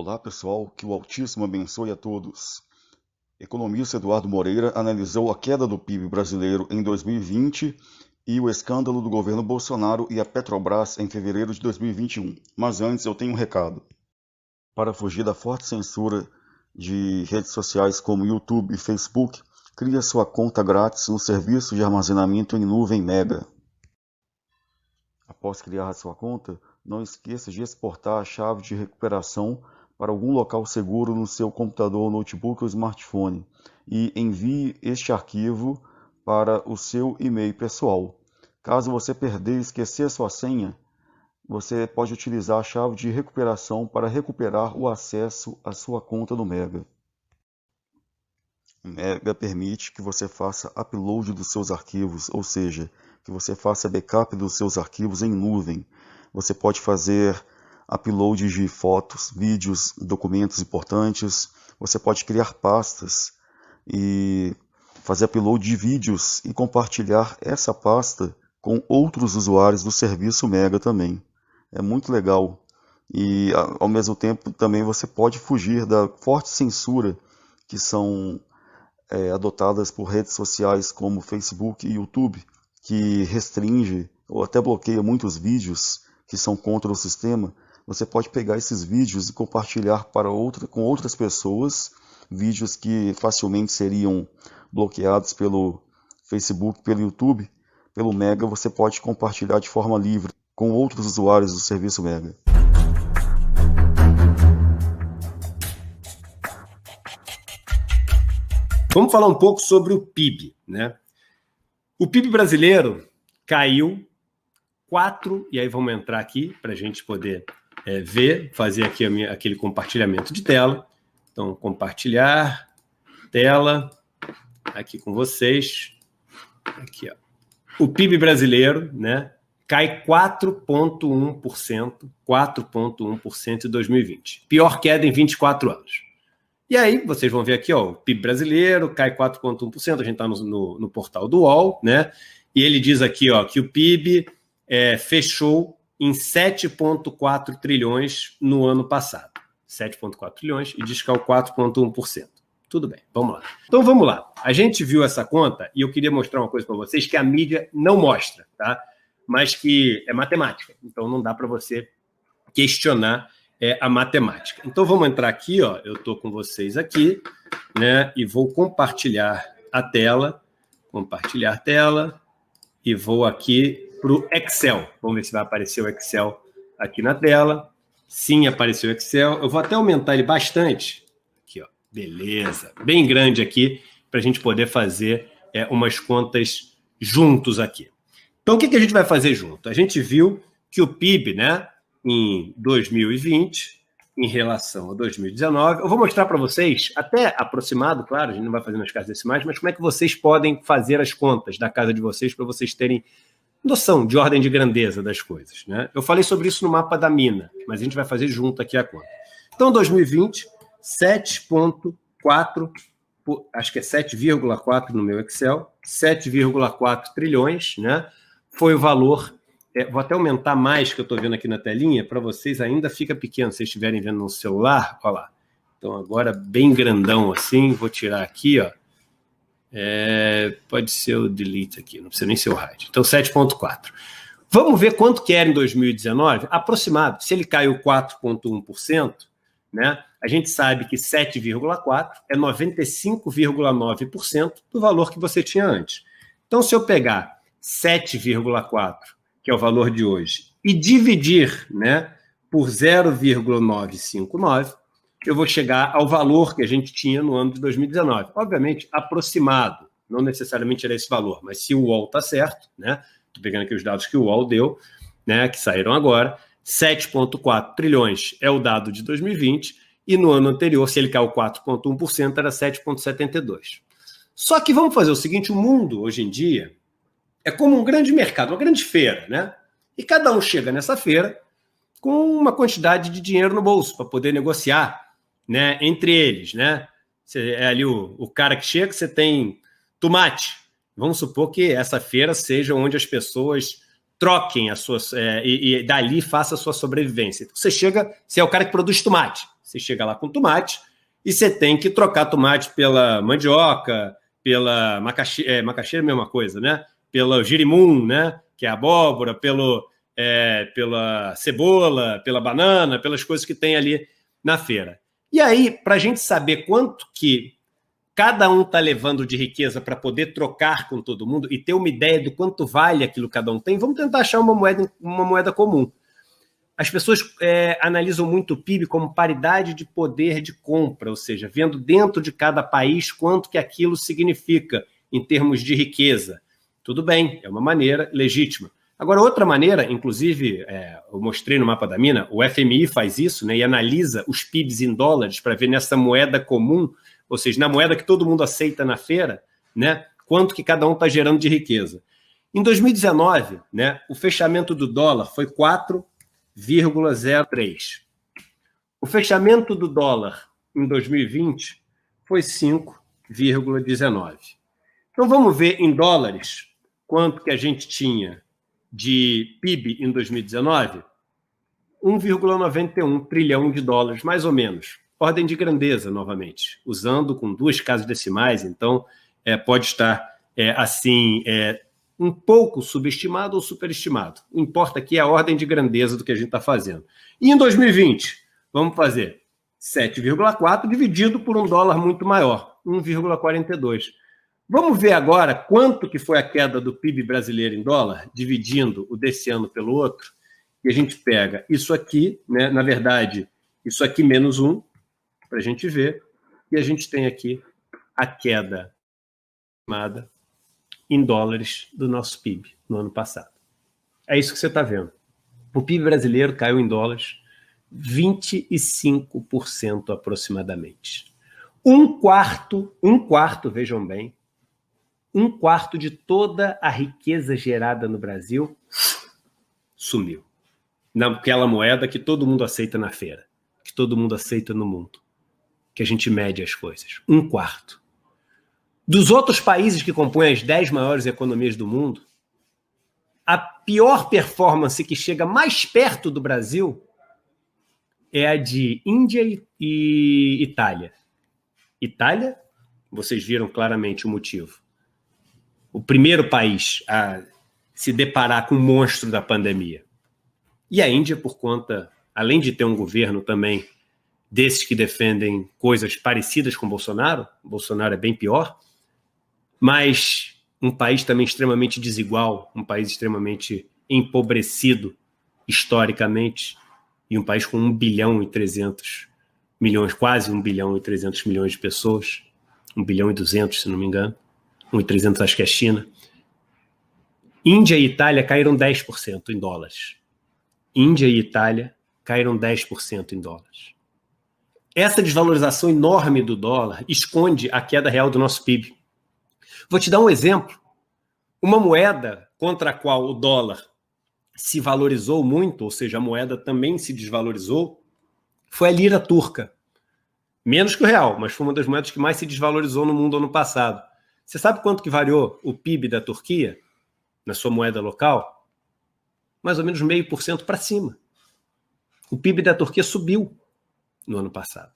Olá pessoal, que o Altíssimo abençoe a todos. Economista Eduardo Moreira analisou a queda do PIB brasileiro em 2020 e o escândalo do governo Bolsonaro e a Petrobras em fevereiro de 2021. Mas antes eu tenho um recado. Para fugir da forte censura de redes sociais como YouTube e Facebook, crie sua conta grátis no serviço de armazenamento em nuvem Mega. Após criar a sua conta, não esqueça de exportar a chave de recuperação para algum local seguro no seu computador, notebook ou smartphone e envie este arquivo para o seu e-mail pessoal. Caso você perder e esquecer sua senha, você pode utilizar a chave de recuperação para recuperar o acesso à sua conta no Mega. O Mega permite que você faça upload dos seus arquivos, ou seja, que você faça backup dos seus arquivos em nuvem. Você pode fazer upload de fotos, vídeos, documentos importantes. Você pode criar pastas e fazer upload de vídeos e compartilhar essa pasta com outros usuários do serviço Mega também. É muito legal. E ao mesmo tempo também você pode fugir da forte censura que são adotadas por redes sociais como Facebook e YouTube, que restringe ou até bloqueia muitos vídeos que são contra o sistema. Você pode pegar esses vídeos e compartilhar com outras pessoas, vídeos que facilmente seriam bloqueados pelo Facebook, pelo YouTube. Pelo Mega você pode compartilhar de forma livre com outros usuários do serviço Mega. Vamos falar um pouco sobre o PIB, né? O PIB brasileiro caiu 4, e aí vamos entrar aqui para a gente poder ver, fazer aqui aquele compartilhamento de tela. Então, compartilhar tela aqui com vocês. Aqui, ó. O PIB brasileiro, né, cai 4,1% em 2020. Pior queda em 24 anos. E aí, vocês vão ver aqui, ó, o PIB brasileiro cai 4,1%, a gente está no portal do UOL, né? E ele diz aqui, ó, que o PIB fechou em 7,4 trilhões no ano passado. 7,4 trilhões e diz que é o 4,1%. Tudo bem, vamos lá. Então vamos lá. A gente viu essa conta e eu queria mostrar uma coisa para vocês que a mídia não mostra, tá? Mas que é matemática. Então não dá para você questionar a matemática. Então vamos entrar aqui, ó. Eu estou com vocês aqui, né? E vou compartilhar a tela. Compartilhar tela. E vou aqui para o Excel. Vamos ver se vai aparecer o Excel aqui na tela. Sim, apareceu o Excel. Eu vou até aumentar ele bastante. Aqui, ó. Beleza. Bem grande aqui para a gente poder fazer umas contas juntos aqui. Então, o que a gente vai fazer junto? A gente viu que o PIB, né, em 2020, em relação a 2019, eu vou mostrar para vocês, até aproximado, claro, a gente não vai fazer nas casas decimais, mas como é que vocês podem fazer as contas da casa de vocês para vocês terem noção de ordem de grandeza das coisas, né? Eu falei sobre isso no mapa da mina, mas a gente vai fazer junto aqui a conta. Então, 2020, 7,4, acho que é 7,4 no meu Excel, 7,4 trilhões, né? Foi o valor. Vou até aumentar mais, que eu estou vendo aqui na telinha, para vocês ainda fica pequeno, se vocês estiverem vendo no celular, olha lá. Então, agora bem grandão assim, vou tirar aqui, ó. Pode ser o delete aqui, não precisa nem ser o hide. Então, 7,4. Vamos ver quanto que era em 2019? Aproximado, se ele caiu 4,1%, né, a gente sabe que 7,4 é 95,9% do valor que você tinha antes. Então, se eu pegar 7,4, que é o valor de hoje, e dividir, né, por 0,959, eu vou chegar ao valor que a gente tinha no ano de 2019. Obviamente, aproximado, não necessariamente era esse valor, mas se o UOL está certo, né, estou pegando aqui os dados que o UOL deu, né, que saíram agora, 7,4 trilhões é o dado de 2020, e no ano anterior, se ele caiu 4,1%, era 7,72. Só que vamos fazer o seguinte, o mundo, hoje em dia, é como um grande mercado, uma grande feira, né? E cada um chega nessa feira com uma quantidade de dinheiro no bolso para poder negociar, né, entre eles, né? Você é ali o cara que chega, você tem tomate. Vamos supor que essa feira seja onde as pessoas troquem as suas e dali faça a sua sobrevivência. Então, você chega, você é o cara que produz tomate. Você chega lá com tomate e você tem que trocar tomate pela mandioca, pela macaxeira, macaxeira é a mesma coisa, né? Pelo girimum, né? Que é a abóbora, pela cebola, pela banana, pelas coisas que tem ali na feira. E aí, para a gente saber quanto que cada um está levando de riqueza para poder trocar com todo mundo e ter uma ideia do quanto vale aquilo que cada um tem, vamos tentar achar uma moeda comum. As pessoas analisam muito o PIB como paridade de poder de compra, ou seja, vendo dentro de cada país quanto que aquilo significa em termos de riqueza. Tudo bem, é uma maneira legítima. Agora, outra maneira, inclusive, eu mostrei no mapa da mina, o FMI faz isso, né, e analisa os PIBs em dólares para ver nessa moeda comum, ou seja, na moeda que todo mundo aceita na feira, né, quanto que cada um está gerando de riqueza. Em 2019, né, o fechamento do dólar foi 4,03. O fechamento do dólar em 2020 foi 5,19. Então vamos ver em dólares quanto que a gente tinha de PIB em 2019? 1,91 trilhão de dólares, mais ou menos. Ordem de grandeza, novamente, usando com 2 casas decimais, então pode estar um pouco subestimado ou superestimado. O que importa aqui é a ordem de grandeza do que a gente está fazendo. E em 2020, vamos fazer 7,4 dividido por um dólar muito maior, 1,42. Vamos ver agora quanto que foi a queda do PIB brasileiro em dólar, dividindo o desse ano pelo outro, e a gente pega isso aqui, né, na verdade, isso aqui menos 1, para a gente ver, e a gente tem aqui a queda estimada em dólares do nosso PIB no ano passado. É isso que você está vendo. O PIB brasileiro caiu em dólares 25% aproximadamente. Um quarto, vejam bem, um quarto de toda a riqueza gerada no Brasil sumiu. Naquela moeda que todo mundo aceita na feira, que todo mundo aceita no mundo, que a gente mede as coisas. Um quarto. Dos outros países que compõem as 10 maiores economias do mundo, a pior performance que chega mais perto do Brasil é a de Índia e Itália. Itália, vocês viram claramente o motivo. O primeiro país a se deparar com o monstro da pandemia. E a Índia, por conta, além de ter um governo também desses que defendem coisas parecidas com Bolsonaro é bem pior, mas um país também extremamente desigual, um país extremamente empobrecido historicamente, e um país com 1 bilhão e 300 milhões, quase 1 bilhão e 300 milhões de pessoas, 1 bilhão e 200, se não me engano, 1 e 300 acho que é China. Índia e Itália caíram 10% em dólares. Índia e Itália caíram 10% em dólares. Essa desvalorização enorme do dólar esconde a queda real do nosso PIB. Vou te dar um exemplo. Uma moeda contra a qual o dólar se valorizou muito, ou seja, a moeda também se desvalorizou, foi a lira turca. Menos que o real, mas foi uma das moedas que mais se desvalorizou no mundo ano passado. Você sabe quanto que variou o PIB da Turquia na sua moeda local? Mais ou menos 0,5% para cima. O PIB da Turquia subiu no ano passado.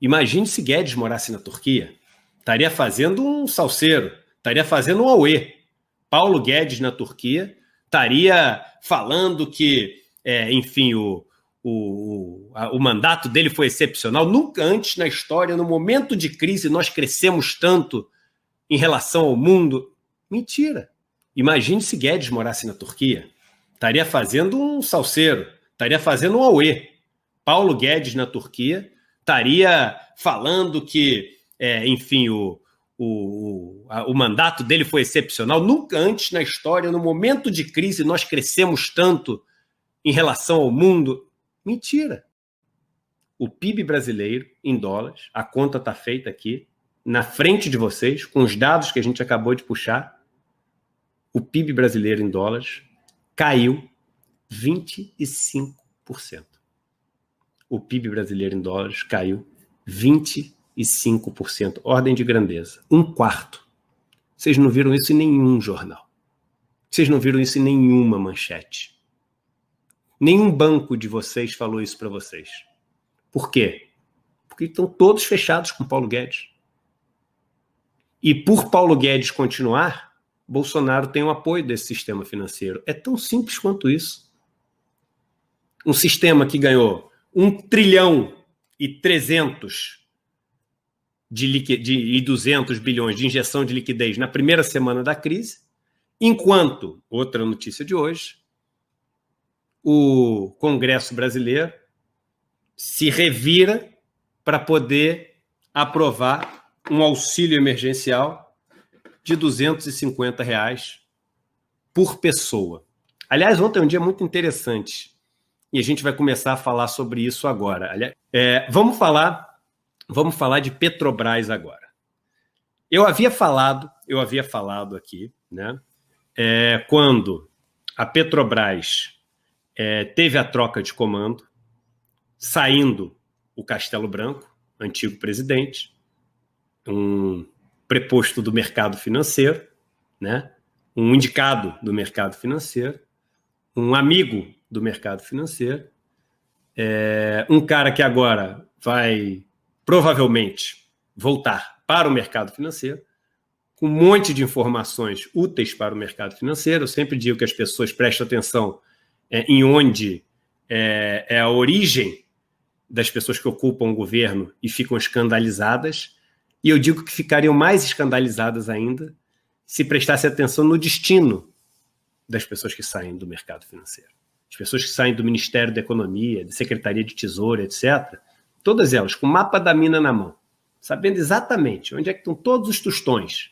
Imagine se Guedes morasse na Turquia. Estaria fazendo um salseiro, estaria fazendo um auê. Paulo Guedes na Turquia estaria falando que, enfim, o mandato dele foi excepcional. Nunca antes na história, no momento de crise, nós crescemos tanto em relação ao mundo. Mentira. Imagine se Guedes morasse na Turquia. Estaria fazendo um salseiro, estaria fazendo um auê. Paulo Guedes na Turquia estaria falando que, enfim, o mandato dele foi excepcional. Nunca antes na história, no momento de crise, nós crescemos tanto em relação ao mundo. Mentira. O PIB brasileiro, em dólares, a conta está feita aqui, na frente de vocês, com os dados que a gente acabou de puxar, o PIB brasileiro em dólares caiu 25%. O PIB brasileiro em dólares caiu 25%. Ordem de grandeza. Um quarto. Vocês não viram isso em nenhum jornal. Vocês não viram isso em nenhuma manchete. Nenhum banco de vocês falou isso para vocês. Por quê? Porque estão todos fechados com Paulo Guedes. E por Paulo Guedes continuar, Bolsonaro tem o apoio desse sistema financeiro. É tão simples quanto isso. Um sistema que ganhou 1,3 trilhão e 200 bilhões de injeção de liquidez na primeira semana da crise, enquanto, outra notícia de hoje, o Congresso brasileiro se revira para poder aprovar um auxílio emergencial de R$ 250 por pessoa. Aliás, ontem é um dia muito interessante e a gente vai começar a falar sobre isso agora. Vamos falar de Petrobras agora. Eu havia falado aqui, né, quando a Petrobras teve a troca de comando, saindo o Castelo Branco, antigo presidente, um preposto do mercado financeiro, né, um indicado do mercado financeiro, um amigo do mercado financeiro, um cara que agora vai provavelmente voltar para o mercado financeiro, com um monte de informações úteis para o mercado financeiro. Eu sempre digo que as pessoas prestem atenção em onde é a origem das pessoas que ocupam o governo e ficam escandalizadas, e eu digo que ficariam mais escandalizadas ainda se prestasse atenção no destino das pessoas que saem do mercado financeiro. As pessoas que saem do Ministério da Economia, da Secretaria de Tesouro, etc., todas elas com o mapa da mina na mão, sabendo exatamente onde é que estão todos os tostões.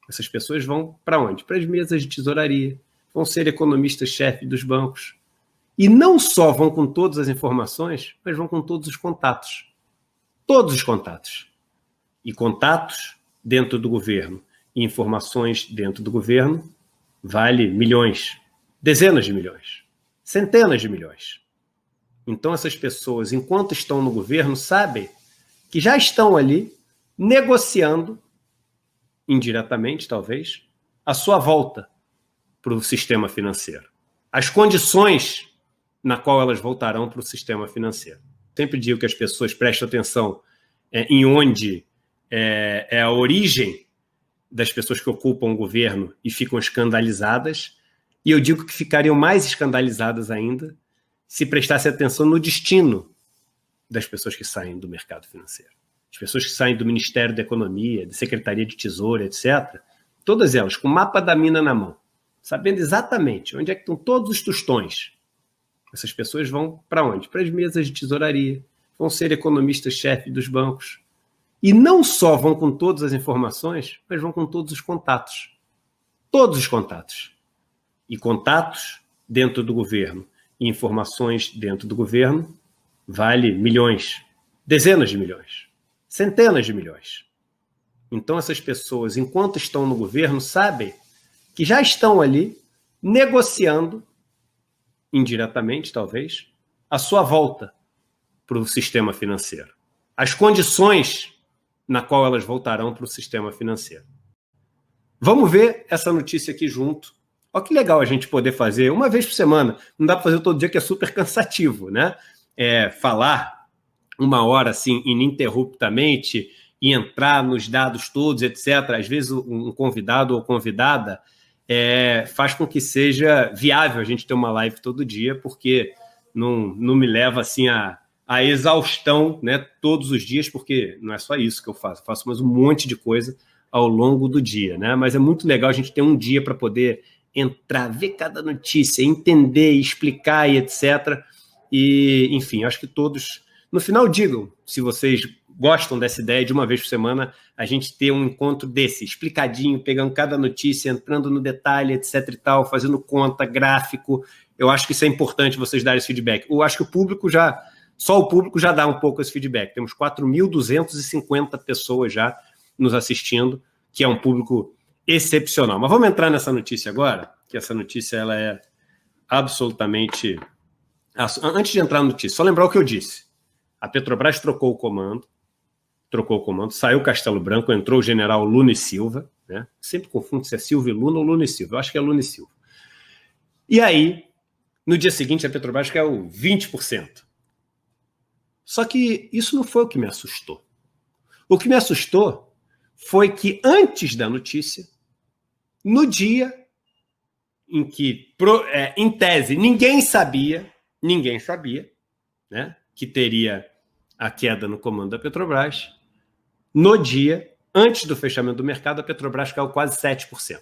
Essas pessoas vão para onde? Para as mesas de tesouraria, vão ser economistas-chefe dos bancos. E não só vão com todas as informações, mas vão com todos os contatos. Todos os contatos. E contatos dentro do governo e informações dentro do governo vale milhões, dezenas de milhões, centenas de milhões. Então essas pessoas, enquanto estão no governo, sabem que já estão ali negociando, indiretamente talvez, a sua volta para o sistema financeiro. As condições na qual elas voltarão para o sistema financeiro. Sempre digo que as pessoas prestem atenção em onde é a origem das pessoas que ocupam o governo e ficam escandalizadas, e eu digo que ficariam mais escandalizadas ainda se prestasse atenção no destino das pessoas que saem do mercado financeiro. As pessoas que saem do Ministério da Economia, da Secretaria de Tesouro, etc., todas elas com o mapa da mina na mão, sabendo exatamente onde é que estão todos os tostões. Essas pessoas vão para onde? Para as mesas de tesouraria, vão ser economistas-chefe dos bancos. E não só vão com todas as informações, mas vão com todos os contatos. Todos os contatos. E contatos dentro do governo e informações dentro do governo vale milhões, dezenas de milhões, centenas de milhões. Então essas pessoas, enquanto estão no governo, sabem que já estão ali negociando, indiretamente talvez, a sua volta para o sistema financeiro. As condições na qual elas voltarão para o sistema financeiro. Vamos ver essa notícia aqui junto. Olha que legal a gente poder fazer uma vez por semana. Não dá para fazer todo dia, que é super cansativo, né? Falar 1 hora assim ininterruptamente e entrar nos dados todos, etc. Às vezes um convidado ou convidada faz com que seja viável a gente ter uma live todo dia, porque não me leva assim a exaustão, né, todos os dias, porque não é só isso que eu faço mais um monte de coisa ao longo do dia, né? Mas é muito legal a gente ter um dia para poder entrar, ver cada notícia, entender, explicar e etc. E, enfim, acho que todos, no final, digam se vocês gostam dessa ideia de uma vez por semana a gente ter um encontro desse, explicadinho, pegando cada notícia, entrando no detalhe, etc e tal, fazendo conta, gráfico. Eu acho que isso é importante vocês darem esse feedback. Eu acho que só o público já dá um pouco esse feedback. Temos 4.250 pessoas já nos assistindo, que é um público excepcional. Mas vamos entrar nessa notícia agora, que essa notícia ela é absolutamente... Antes de entrar na notícia, só lembrar o que eu disse. A Petrobras trocou o comando, saiu o Castelo Branco, entrou o general Luna e Silva, né? Sempre confundo se é Silva e Luna ou Luna e Silva. Eu acho que é Luna e Silva. E aí, no dia seguinte, a Petrobras caiu 20%. Só que isso não foi o que me assustou. O que me assustou foi que antes da notícia, no dia em que, em tese, ninguém sabia, né, que teria a queda no comando da Petrobras, no dia, antes do fechamento do mercado, a Petrobras caiu quase 7%.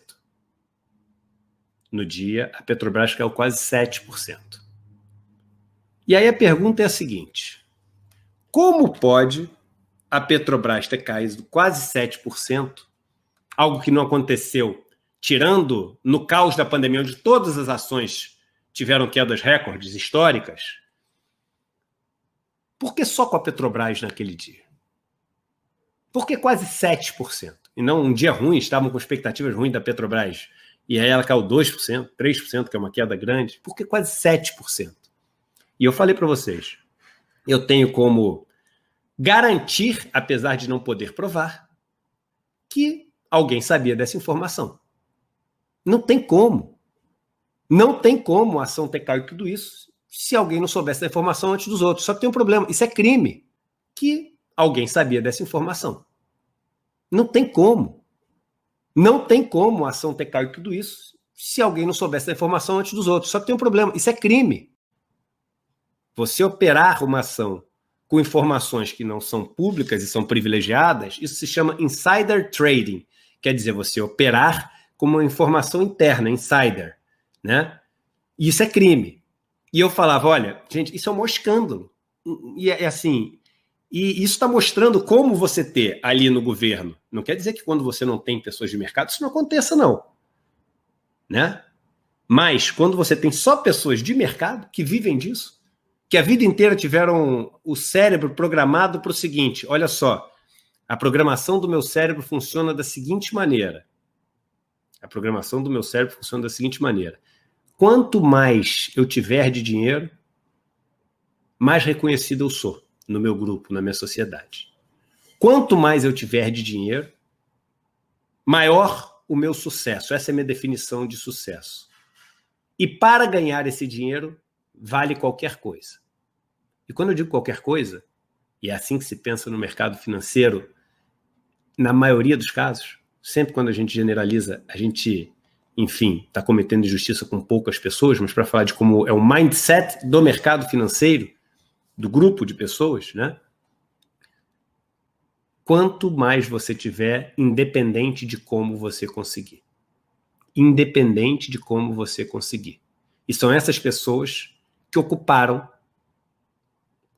No dia, a Petrobras caiu quase 7%. E aí a pergunta é a seguinte: como pode a Petrobras ter caído quase 7%, algo que não aconteceu, tirando no caos da pandemia, onde todas as ações tiveram quedas recordes históricas? Por que só com a Petrobras naquele dia? Por que quase 7%? E não um dia ruim, estavam com expectativas ruins da Petrobras, e aí ela caiu 2%, 3%, que é uma queda grande. Por que quase 7%? E eu falei para vocês, eu tenho como garantir, apesar de não poder provar, que alguém sabia dessa informação. Não tem como. Não tem como a ação ter caído tudo isso se alguém não soubesse da informação antes dos outros. Só que tem um problema, isso é crime, que alguém sabia dessa informação. Não tem como. Não tem como a ação ter caído tudo isso se alguém não soubesse da informação antes dos outros. Só que tem um problema, isso é crime. Você operar uma ação com informações que não são públicas e são privilegiadas, isso se chama insider trading. Quer dizer, você operar com uma informação interna, insider, né? E isso é crime. E eu falava, olha, gente, isso é um maior escândalo. E é assim, e isso está mostrando como você ter ali no governo. Não quer dizer que quando você não tem pessoas de mercado, isso não aconteça, não. Né? Mas quando você tem só pessoas de mercado que vivem disso, que a vida inteira tiveram o cérebro programado para o seguinte: olha só, a programação do meu cérebro funciona da seguinte maneira. Quanto mais eu tiver de dinheiro, mais reconhecido eu sou no meu grupo, na minha sociedade. Quanto mais eu tiver de dinheiro, maior o meu sucesso. Essa é a minha definição de sucesso. E para ganhar esse dinheiro, vale qualquer coisa. E quando eu digo qualquer coisa, e é assim que se pensa no mercado financeiro, na maioria dos casos, sempre quando a gente generaliza, a gente, enfim, está cometendo injustiça com poucas pessoas, mas para falar de como é o mindset do mercado financeiro, do grupo de pessoas, né? Quanto mais você tiver, independente de como você conseguir. Independente de como você conseguir. E são essas pessoas que ocuparam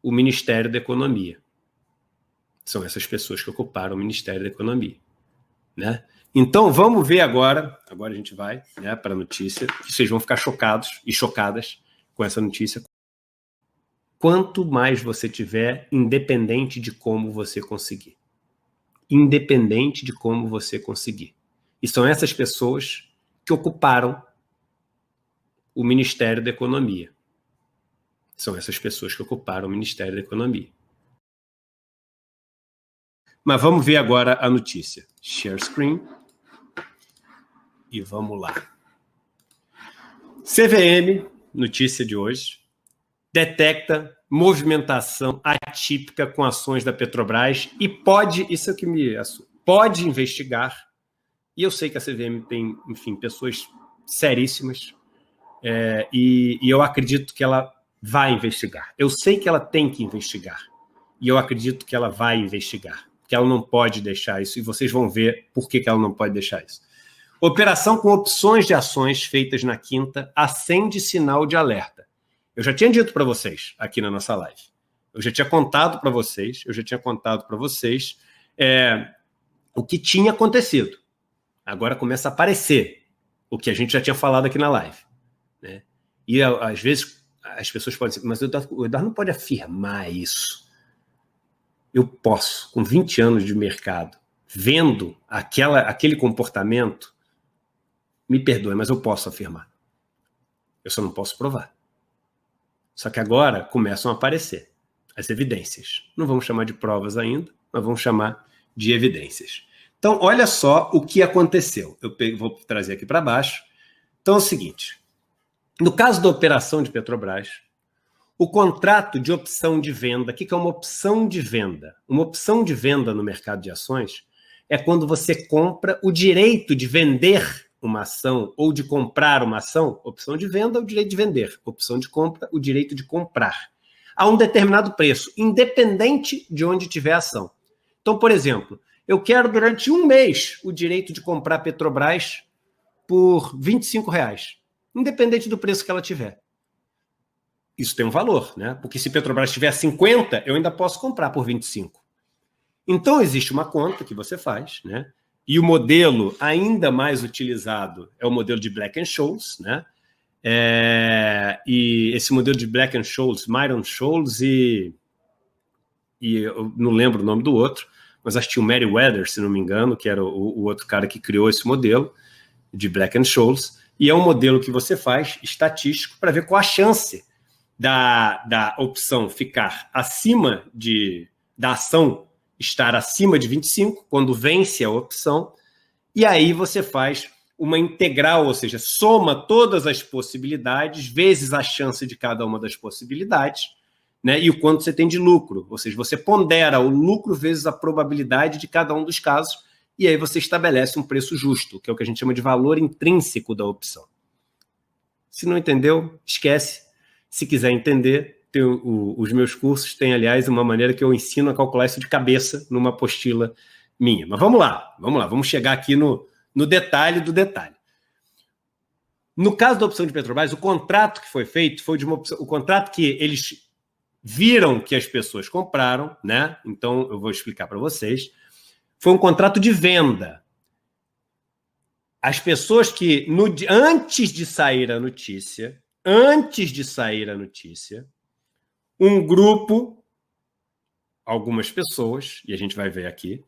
o Ministério da Economia. São essas pessoas que ocuparam o Ministério da Economia. Né? Então, vamos ver agora a gente vai, né, para a notícia, que vocês vão ficar chocados e chocadas com essa notícia. Quanto mais você tiver, independente de como você conseguir. Independente de como você conseguir. E são essas pessoas que ocuparam o Ministério da Economia. São essas pessoas que ocuparam o Ministério da Economia. Mas vamos ver agora a notícia. Share screen. E vamos lá. CVM, notícia de hoje, detecta movimentação atípica com ações da Petrobras e pode, isso é o que me assusta, pode investigar. E eu sei que a CVM tem, enfim, pessoas seríssimas, e eu acredito que ela vai investigar. Eu sei que ela tem que investigar. E eu acredito que ela vai investigar. Que ela não pode deixar isso. E vocês vão ver por que ela não pode deixar isso. Operação com opções de ações feitas na quinta acende sinal de alerta. Eu já tinha dito para vocês aqui na nossa live. Eu já tinha contado para vocês o que tinha acontecido. Agora começa a aparecer o que a gente já tinha falado aqui na live. Né? E às vezes as pessoas podem dizer, mas o Eduardo não pode afirmar isso. Eu posso, com 20 anos de mercado, vendo aquele comportamento, me perdoe, mas eu posso afirmar. Eu só não posso provar. Só que agora começam a aparecer as evidências. Não vamos chamar de provas ainda, mas vamos chamar de evidências. Então, olha só o que aconteceu. Eu vou trazer aqui para baixo. Então, é o seguinte. No caso da operação de Petrobras, o contrato de opção de venda. O que é uma opção de venda? Uma opção de venda no mercado de ações é quando você compra o direito de vender uma ação ou de comprar uma ação. Opção de venda, o direito de vender. Opção de compra, o direito de comprar. A um determinado preço, independente de onde tiver a ação. Então, por exemplo, eu quero durante um mês o direito de comprar Petrobras por R$25, independente do preço que ela tiver. Isso tem um valor, né? Porque se Petrobras tiver 50, eu ainda posso comprar por 25. Então, existe uma conta que você faz, né? E o modelo ainda mais utilizado é o modelo de Black-Scholes, né? E esse modelo de Black-Scholes, Myron Scholes e eu não lembro o nome do outro, mas acho que tinha o Meriwether, se não me engano, que era o outro cara que criou esse modelo de Black-Scholes, e é um modelo que você faz estatístico para ver qual a chance da opção ficar acima da ação estar acima de 25, quando vence a opção, e aí você faz uma integral, ou seja, soma todas as possibilidades, vezes a chance de cada uma das possibilidades, né, e o quanto você tem de lucro, ou seja, você pondera o lucro vezes a probabilidade de cada um dos casos, e aí você estabelece um preço justo, que é o que a gente chama de valor intrínseco da opção. Se não entendeu, esquece. Se quiser entender, os meus cursos têm, aliás, uma maneira que eu ensino a calcular isso de cabeça numa apostila minha. Mas vamos lá, vamos chegar aqui no detalhe do detalhe. No caso da opção de Petrobras, o contrato que foi feito foi de uma opção, o contrato que eles viram que as pessoas compraram, né? Então eu vou explicar para vocês. Foi um contrato de venda. As pessoas que, antes de sair a notícia, um grupo, algumas pessoas, e a gente vai ver aqui,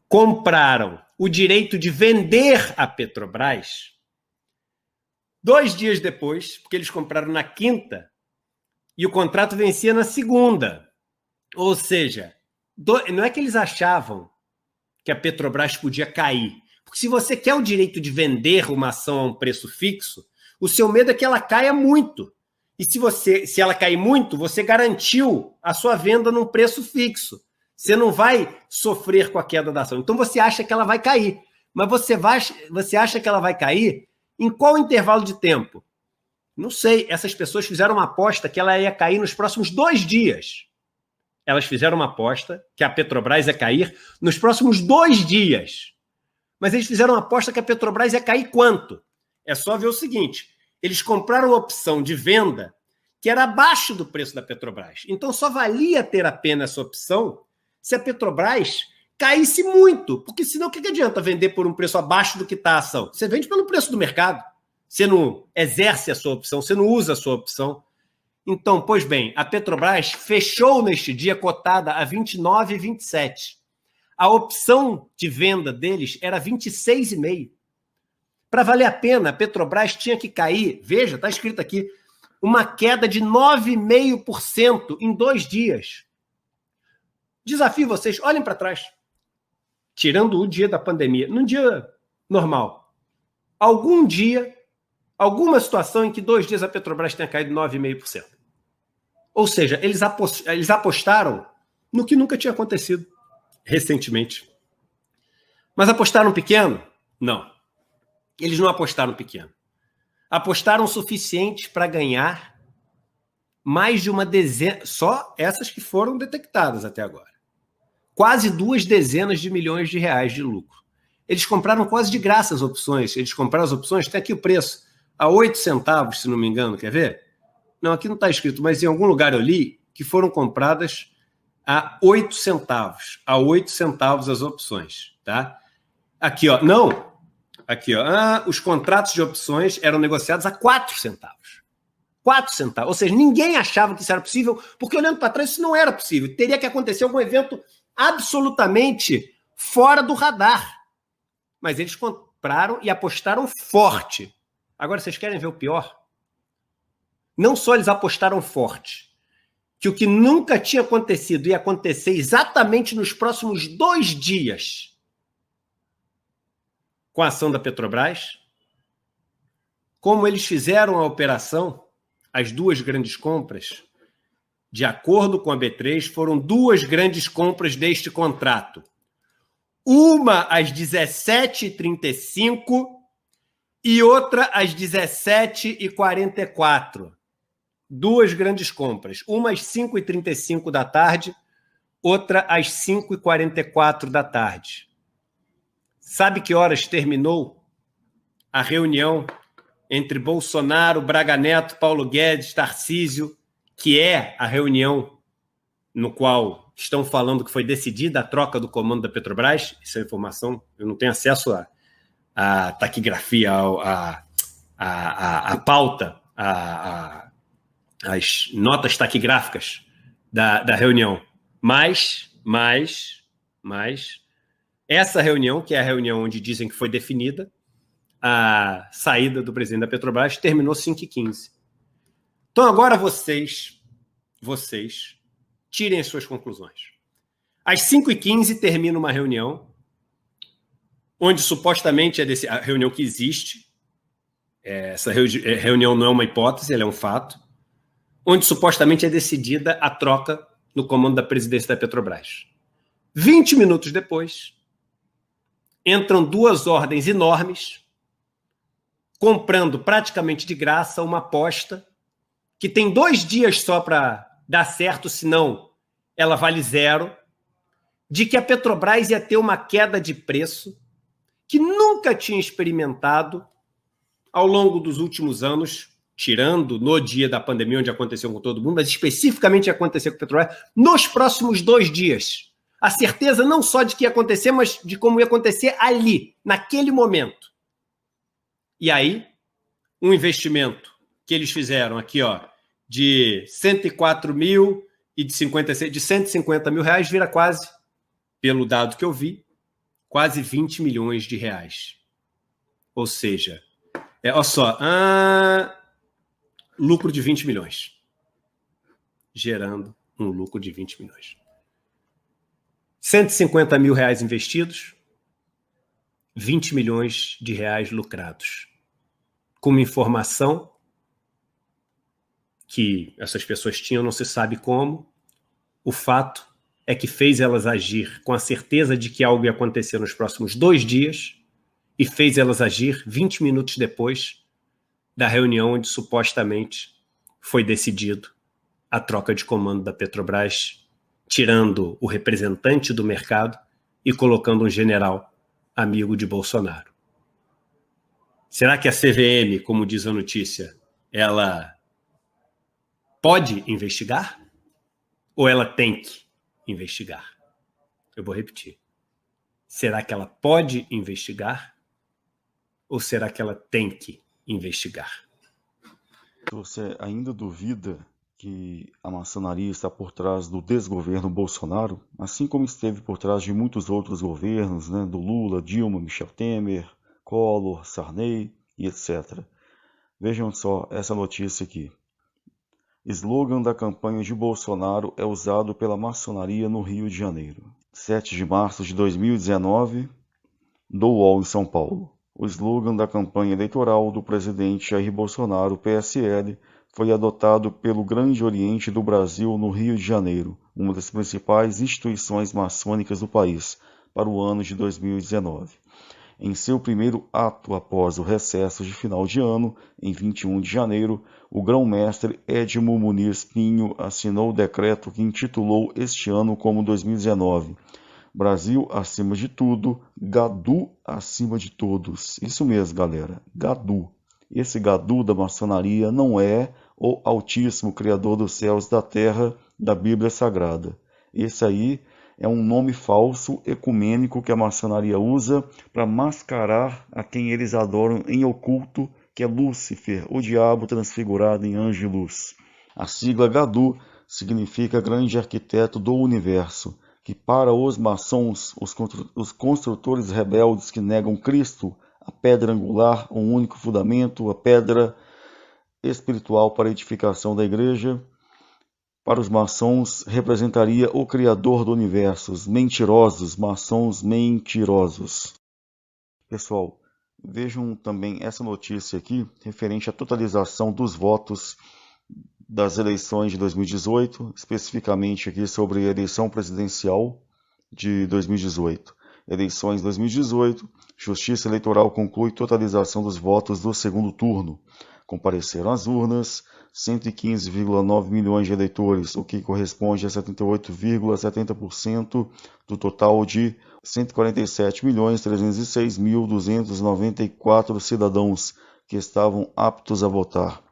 compraram o direito de vender a Petrobras 2 dias depois, porque eles compraram na quinta, e o contrato vencia na segunda. Ou seja, não é que eles achavam que a Petrobras podia cair. Porque se você quer o direito de vender uma ação a um preço fixo, o seu medo é que ela caia muito. E se ela cair muito, você garantiu a sua venda num preço fixo. Você não vai sofrer com a queda da ação. Então você acha que ela vai cair. Mas você acha que ela vai cair em qual intervalo de tempo? Não sei. Essas pessoas fizeram uma aposta que ela ia cair nos próximos 2 dias. Elas fizeram uma aposta que a Petrobras ia cair nos próximos 2 dias. Mas eles fizeram uma aposta que a Petrobras ia cair quanto? É só ver o seguinte, eles compraram a opção de venda que era abaixo do preço da Petrobras. Então só valia ter a pena essa opção se a Petrobras caísse muito, porque senão o que adianta vender por um preço abaixo do que está a ação? Você vende pelo preço do mercado, você não exerce a sua opção, você não usa a sua opção. Então, pois bem, a Petrobras fechou neste dia cotada a 29,27. A opção de venda deles era 26,5. Para valer a pena, a Petrobras tinha que cair, veja, está escrito aqui, uma queda de 9,5% em 2 dias. Desafio vocês, olhem para trás. Tirando o dia da pandemia, num dia normal. Algum dia, alguma situação em que 2 dias a Petrobras tenha caído 9,5%. Ou seja, eles apostaram no que nunca tinha acontecido recentemente. Mas apostaram pequeno? Não. Eles não apostaram pequeno. Apostaram o suficiente para ganhar mais de uma dezena, só essas que foram detectadas até agora. Quase 2 dezenas de milhões de reais de lucro. Eles compraram quase de graça as opções. Eles compraram as opções, tem aqui o preço, a 8 centavos, se não me engano, quer ver? Não, aqui não está escrito, mas em algum lugar eu li que foram compradas a 8 centavos. A 8 centavos as opções, tá? Aqui, ó, não. Aqui, ó, os contratos de opções eram negociados a 4 centavos. 4 centavos. Ou seja, ninguém achava que isso era possível, porque olhando para trás isso não era possível. Teria que acontecer algum evento absolutamente fora do radar. Mas eles compraram e apostaram forte. Agora, vocês querem ver o pior? Não só eles apostaram forte, que o que nunca tinha acontecido ia acontecer exatamente nos próximos 2 dias com a ação da Petrobras, como eles fizeram a operação, as 2 grandes compras, De acordo com a B3, foram duas grandes compras deste contrato. Uma às 17h35 e outra às 17h44. Duas grandes compras. Uma às 5h35 da tarde, outra às 5h44 da tarde. Sabe que horas terminou a reunião entre Bolsonaro, Braga Neto, Paulo Guedes, Tarcísio, que é a reunião no qual estão falando que foi decidida a troca do comando da Petrobras? Essa informação, eu não tenho acesso à taquigrafia, à pauta, às notas taquigráficas da reunião. Mas essa reunião, que é a reunião onde dizem que foi definida a saída do presidente da Petrobras, terminou 5h15. Então agora vocês tirem as suas conclusões. Às 5h15 termina uma reunião onde supostamente a reunião que existe, essa reunião não é uma hipótese, ela é um fato, onde supostamente é decidida a troca no comando da presidência da Petrobras. 20 minutos depois, entram duas ordens enormes, comprando praticamente de graça uma aposta que tem 2 dias só para dar certo, senão ela vale zero, de que a Petrobras ia ter uma queda de preço que nunca tinha experimentado ao longo dos últimos anos, tirando no dia da pandemia, onde aconteceu com todo mundo, mas especificamente ia acontecer com a Petrobras, nos próximos 2 dias. A certeza não só de que ia acontecer, mas de como ia acontecer ali, naquele momento. E aí, um investimento que eles fizeram aqui, ó, de 104 mil e de 150 mil reais, vira quase, pelo dado que eu vi, quase 20 milhões de reais. Ou seja, olha só, lucro de 20 milhões. Gerando um lucro de 20 milhões. 150 mil reais investidos, 20 milhões de reais lucrados. Com uma informação que essas pessoas tinham, não se sabe como. O fato é que fez elas agir com a certeza de que algo ia acontecer nos próximos 2 dias e fez elas agir 20 minutos depois da reunião onde supostamente foi decidido a troca de comando da Petrobras, tirando o representante do mercado e colocando um general amigo de Bolsonaro. Será que a CVM, como diz a notícia, ela pode investigar? Ou ela tem que investigar? Eu vou repetir. Será que ela pode investigar? Ou será que ela tem que investigar? Se você ainda duvida que a maçonaria está por trás do desgoverno Bolsonaro, assim como esteve por trás de muitos outros governos, né, do Lula, Dilma, Michel Temer, Collor, Sarney e etc. Vejam só essa notícia aqui. Slogan da campanha de Bolsonaro é usado pela maçonaria no Rio de Janeiro. 7 de março de 2019, do UOL em São Paulo. O slogan da campanha eleitoral do presidente Jair Bolsonaro, PSL, foi adotado pelo Grande Oriente do Brasil no Rio de Janeiro, uma das principais instituições maçônicas do país, para o ano de 2019. Em seu primeiro ato após o recesso de final de ano, em 21 de janeiro, o grão-mestre Edmo Muniz Pinho assinou o decreto que intitulou este ano como 2019. Brasil acima de tudo, Gadu acima de todos. Isso mesmo, galera, Gadu. Esse Gadu da maçonaria não é o Altíssimo Criador dos céus e da terra da Bíblia Sagrada. Esse aí é um nome falso ecumênico que a maçonaria usa para mascarar a quem eles adoram em oculto, que é Lúcifer, o diabo transfigurado em anjo de luz. A sigla Gadu significa grande arquiteto do universo, que para os maçons, os construtores rebeldes que negam Cristo, a pedra angular, o único fundamento, a pedra espiritual para a edificação da igreja, para os maçons representaria o Criador do universo, os mentirosos, maçons mentirosos. Pessoal, vejam também essa notícia aqui, referente à totalização dos votos das eleições de 2018, especificamente aqui sobre a eleição presidencial de 2018. Eleições 2018, Justiça Eleitoral conclui totalização dos votos do segundo turno. Compareceram às urnas 115,9 milhões de eleitores, o que corresponde a 78,70% do total de 147.306.294 cidadãos que estavam aptos a votar.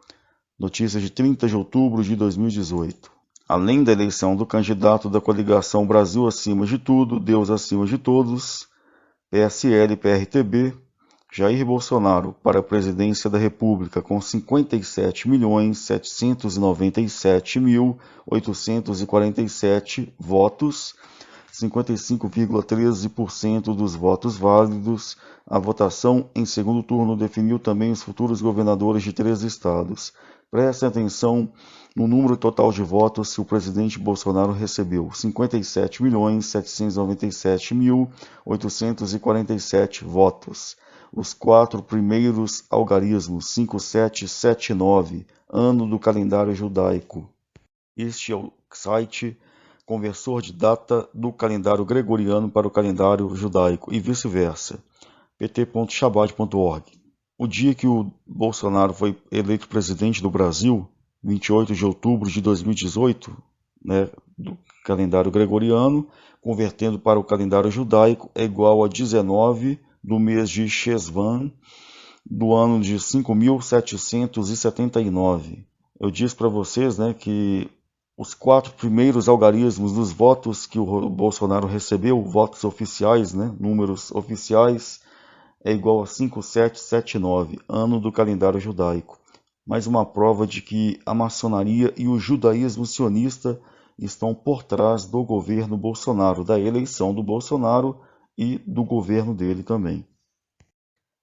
Notícia de 30 de outubro de 2018. Além da eleição do candidato da coligação Brasil acima de tudo, Deus acima de todos, PSL-PRTB, Jair Bolsonaro para a presidência da República com 57.797.847 votos, 55,13% dos votos válidos. A votação em segundo turno definiu também os futuros governadores de 3 estados. Preste atenção no número total de votos que o presidente Bolsonaro recebeu: 57.797.847 votos. Os 4 primeiros algarismos, 5779, ano do calendário judaico. Este é o site conversor de data do calendário gregoriano para o calendário judaico e vice-versa, pt.shabbat.org. O dia que o Bolsonaro foi eleito presidente do Brasil, 28 de outubro de 2018, do calendário gregoriano, convertendo para o calendário judaico, é igual a 19 do mês de Shesvan, do ano de 5.779. Eu disse para vocês que os 4 primeiros algarismos dos votos que o Bolsonaro recebeu, votos oficiais, números oficiais, é igual a 5779, ano do calendário judaico. Mais uma prova de que a maçonaria e o judaísmo sionista estão por trás do governo Bolsonaro, da eleição do Bolsonaro e do governo dele também.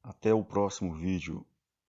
Até o próximo vídeo.